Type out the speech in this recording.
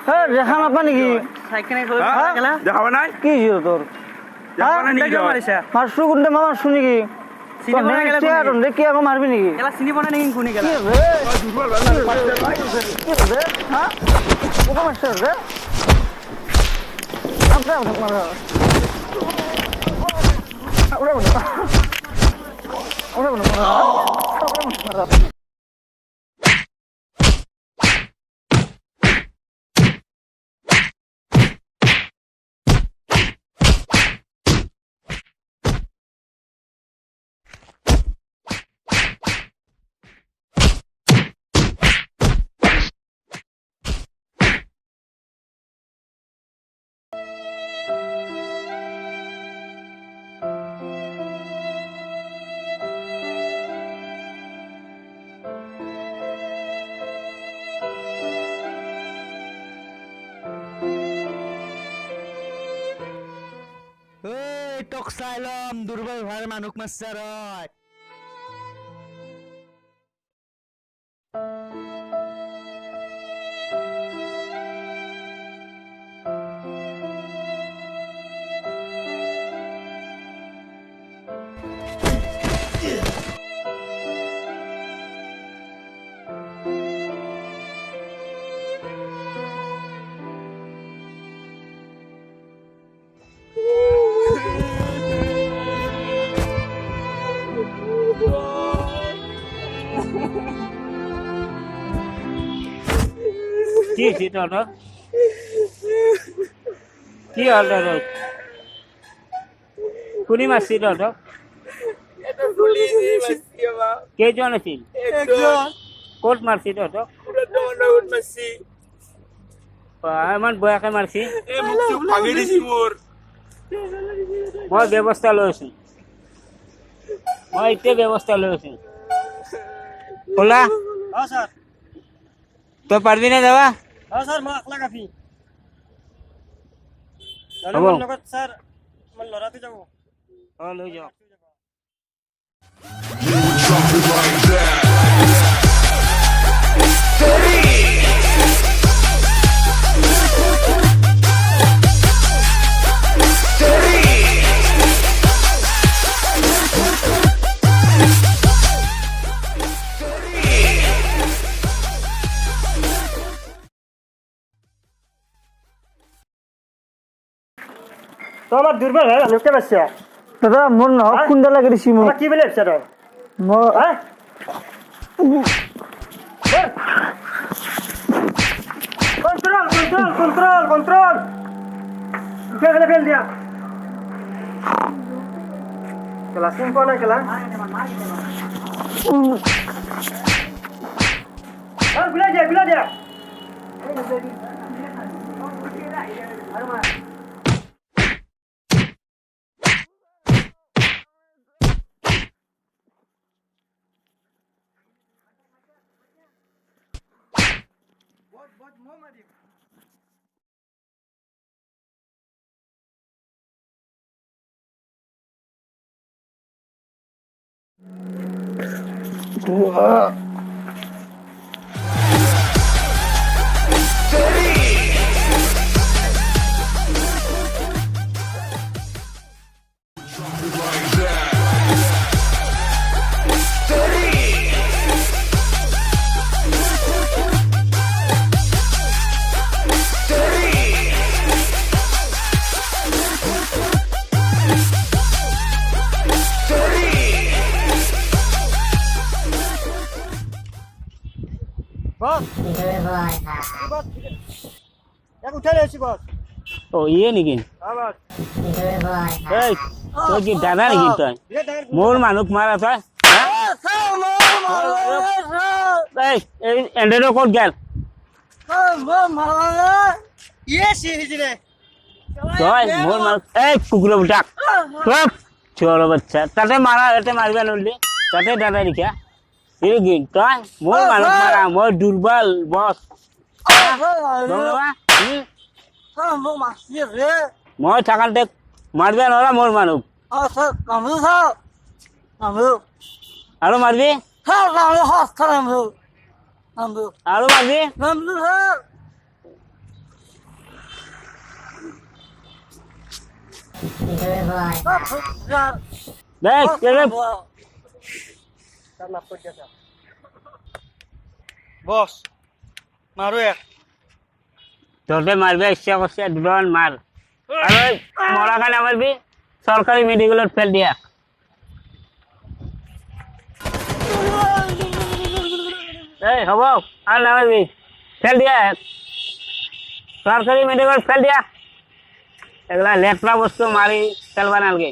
হ্যাঁ দেখা নাপা নেকি দেখাবা নাই কি ছিল তোর মারছু কোনটা মা মারছু নেকি কি আকৌ মারবি নেকি চিনি পোৱা নাই কোনে কি রে হ্যাঁ পোকা মারছে রে টকসাইলম দুর্বল ভাই মানুক মাছারত কি তোর কি হল তোর কোনি মারছি তোর কেজন আছিল ক'ত মারছি তোর ইমান বয়াকে মারছি মই ব্যৱস্থা লৈ আছো মই এতিয়া ব্যৱস্থা লৈ আছো ওলা তই পারবি না যাবা স্যার মই আকলা কাফি লগত স্যার আমার লড়াতে যাব লৈ যাও তো আমার দুর্বল ভাই লোকটা বাচ্চা দাদা মন না কুন্ডা লাগে দিছি মো কি বলে বাচ্চা তো মো হ্যাঁ কন্ট্রোল ফেল দিয়া কেলা সিম্পল না কেলা আর গুলা দিয়া ও ইয়ে নেকি তোর কি দাদা নাকি তই মোর মানুষ মারা তই এন্ডেরও ক'ত গেল তই মোর মানুষ এই কুকুর ডাক ছোট বাচ্চা তাতে মারা এতে মারবে নলি তাতে দাদা নিকা কি তই মোর মানুষ মারা মোর দুর্বল বস মই থাকাতে মারবে নরা মোর মানুষ আৰু মারবি আৰু মারবি দেখ বস মারো এক তোকে মারবে ইচ্ছা করছে দুজন মার আর ওই মরা কানে মারবি সরকারি মেডিকেলত ফেল দিয়া এই হব আর না মারবি ফেল দিয়া সরকারি মেডিকেল ফেল দিয়া এগুলা লেটরা বস্তু মারি ফেলবা নালগে